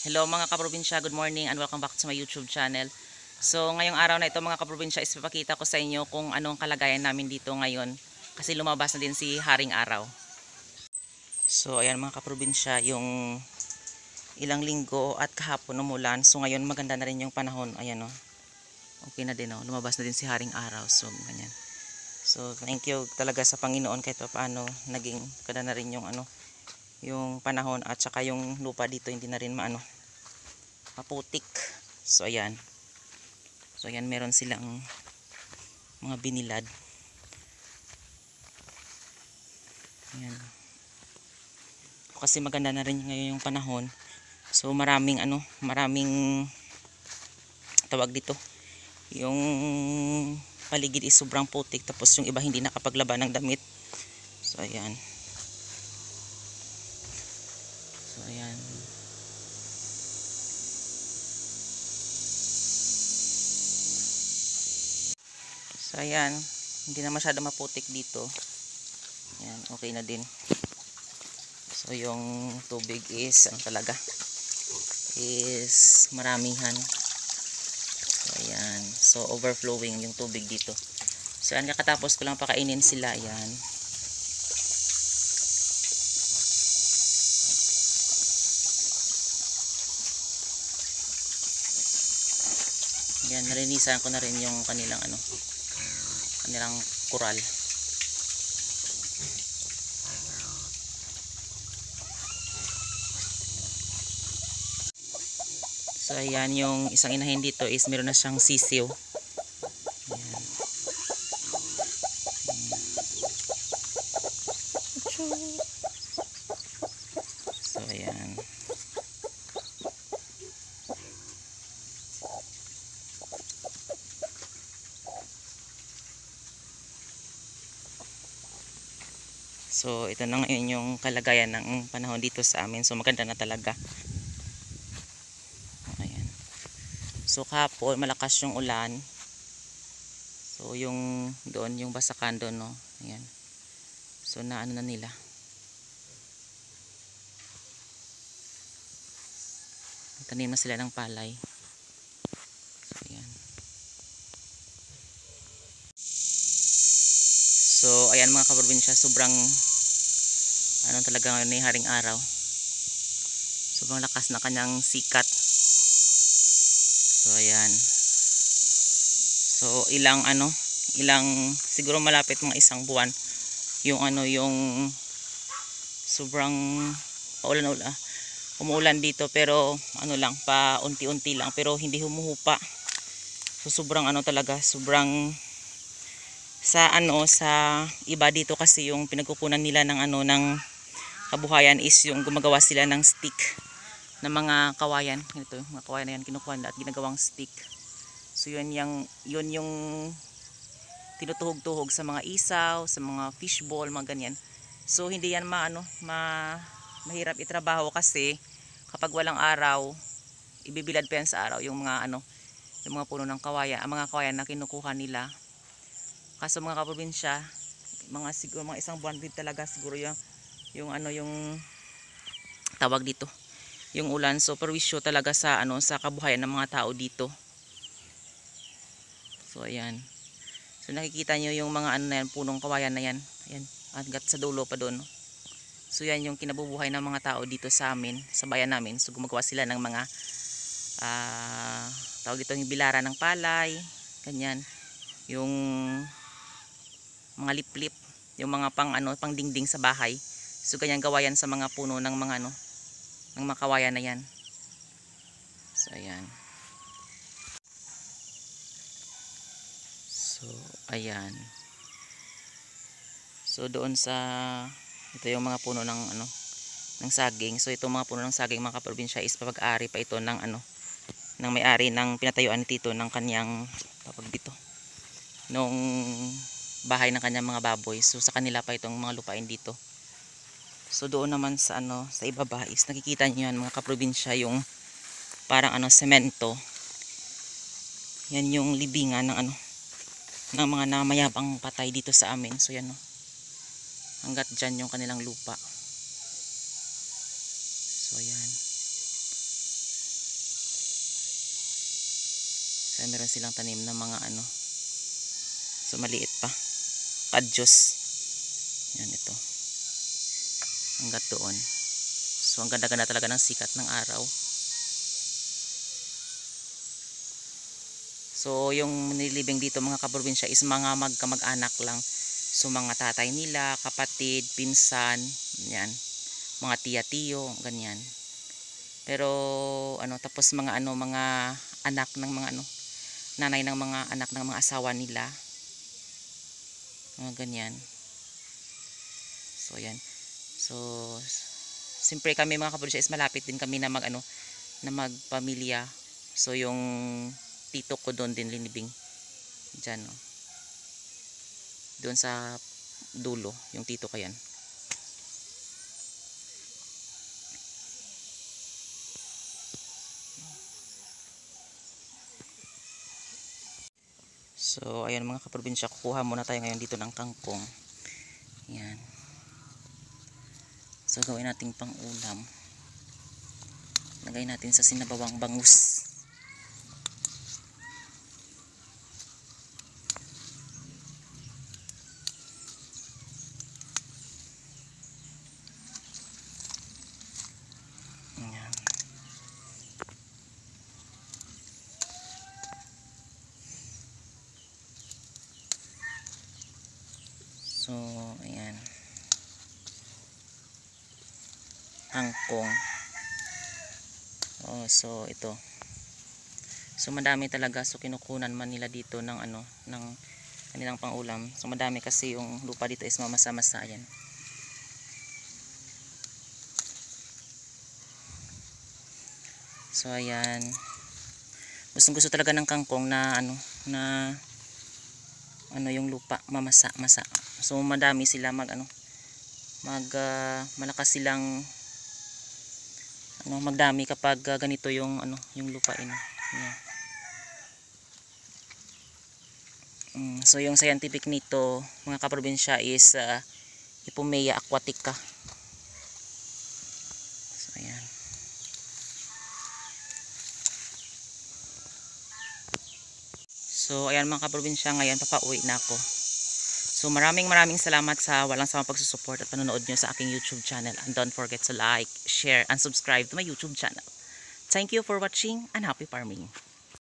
Hello mga kaprobinsya, good morning and welcome back to my YouTube channel. So ngayong araw na ito mga kaprobinsya is ipapakita ko sa inyo kung anong kalagayan namin dito ngayon kasi lumabas na din si Haring Araw. So ayan mga kaprobinsya, yung ilang linggo at kahapon umulan. So ngayon maganda na rin yung panahon. Ayan o, okay na din o, lumabas na din si Haring Araw. So ganyan. So thank you talaga sa Panginoon kahit pa paano naging kada na rin yung yung panahon at saka yung lupa dito hindi na rin maputik. So ayan. So ayan, meron silang mga binilad. Ayan. Kasi maganda na rin ngayon yung panahon. So maraming maraming tawag dito. Yung paligid is sobrang putik tapos yung iba hindi nakapaglaban ng damit. So ayan. So ayan. So ayan, hindi na masyado maputik dito. Ayan, okay na din. So yung tubig is talaga is maramihan. So ayan, so overflowing yung tubig dito. So ayan, kakatapos ko lang pakainin sila. Ayan. Ayan, nalinisan ko na rin yung kanilang kanilang kural. So ayan, yung isang inahin dito is meron na siyang sisiw. Ayan. So ayan. So ito na ngayon yung kalagayan ng panahon dito sa amin. So maganda na talaga. Ayan. So kahapon malakas yung ulan. So yung doon yung basakan doon, no. Ayan. So na na nila. Tanim na sila ng palay. So ayan. So ayan mga kaprobinsya, sobrang talaga ngayon ni Haring Araw. Sobrang lakas na kanyang sikat. So ayan. So ilang siguro malapit mga isang buwan yung yung sobrang paulan-ulan. Umuulan dito pero lang pa unti-unti lang pero hindi humuhupa. So sobrang talaga, sobrang sa sa iba dito kasi yung pinagkukunan nila ng ng kabuhayan is yung gumagawa sila ng stick na mga kawayan. Ito, mga kawayan na yan kinukuha nila at ginagawang stick. So yun yung tinutuhog-tuhog sa mga isaw, sa mga fishball, mga ganyan. So hindi yan mahirap itrabaho kasi kapag walang araw, ibibilad pa yan sa araw yung mga yung mga puno ng kawayan, ang mga kawayan na kinukuha nila. Kaso mga kaprobinsya, siguro mga isang buwan din talaga siguro yung tawag dito, yung ulan. So perwisyo talaga sa sa kabuhayan ng mga tao dito. So ayan. So nakikita nyo yung mga na yan, punong kawayan na yan. Ayan, hanggat sa dulo pa doon. So yan yung kinabubuhay ng mga tao dito sa amin, sa bayan namin. So gumagawa sila ng mga tawag dito yung bilaran ng palay, ganyan. Yung mga liplip, yung mga pang dingding sa bahay. So ganyan gawa yan sa mga puno ng mga ng mga kawayan na yan. So ayan. So ayan. So doon sa ito yung mga puno ng ng saging. So itong mga puno ng saging mga kaprobinsya is papag-ari pa ito ng ng may-ari ng pinatayuan ni Tito ng kanyang tawag dito, nung bahay ng kanyang mga baboy. So sa kanila pa itong mga lupain dito. So doon naman sa sa ibaba is nakikita niyo yan mga kaprobinsya, yung parang semento. Yan yung libingan ng ng mga namayabang patay dito sa amin. So yan hanggat dyan yung kanilang lupa. So yan. Kaya meron silang tanim na mga ano. So maliit pa. Kadyos. Yan ito. Hanggat doon. So ang ganda-ganda talaga ng sikat ng araw. So yung nilibing dito mga kaprobinsya is mga magkamag-anak lang. So mga tatay nila, kapatid, pinsan, yan. Mga tiya-tiyo, ganyan. Pero ano tapos mga ano mga anak ng mga ano nanay ng mga anak ng mga asawa nila. Mga ganyan. So yan. So siyempre kami mga kaprobinsya is malapit din kami na mag ano na magpamilya. So yung tito ko doon din linibing. Diyan no. Doon sa dulo yung tito ko yan. So ayan mga kaprobinsya, kukuha muna tayo ngayon dito ng kangkong. Yan. So gawin nating pang ulam. Lagay natin sa sinabawang bangus. Yan. So ayan. Kangkong. Oh, so ito. So madami talaga, so kinukunan man nila dito ng ano ng kanilang pangulam. So madami kasi yung lupa dito is mamasa-masa yan. So ayan. Gustong-gusto talaga ng kangkong na ano yung lupa mamasa-masa. So madami sila malakas silang magdami kapag ganito yung yung lupain. Yeah. So yung scientific nito mga kaprobinsya is Ipomoea aquatica. So ayan. So ayan mga kaprobinsya, ngayon papauwi na ako. So maraming salamat sa walang sawang pagsusupport at panonood nyo sa aking YouTube channel. And don't forget to like, share, and subscribe to my YouTube channel. Thank you for watching and happy farming.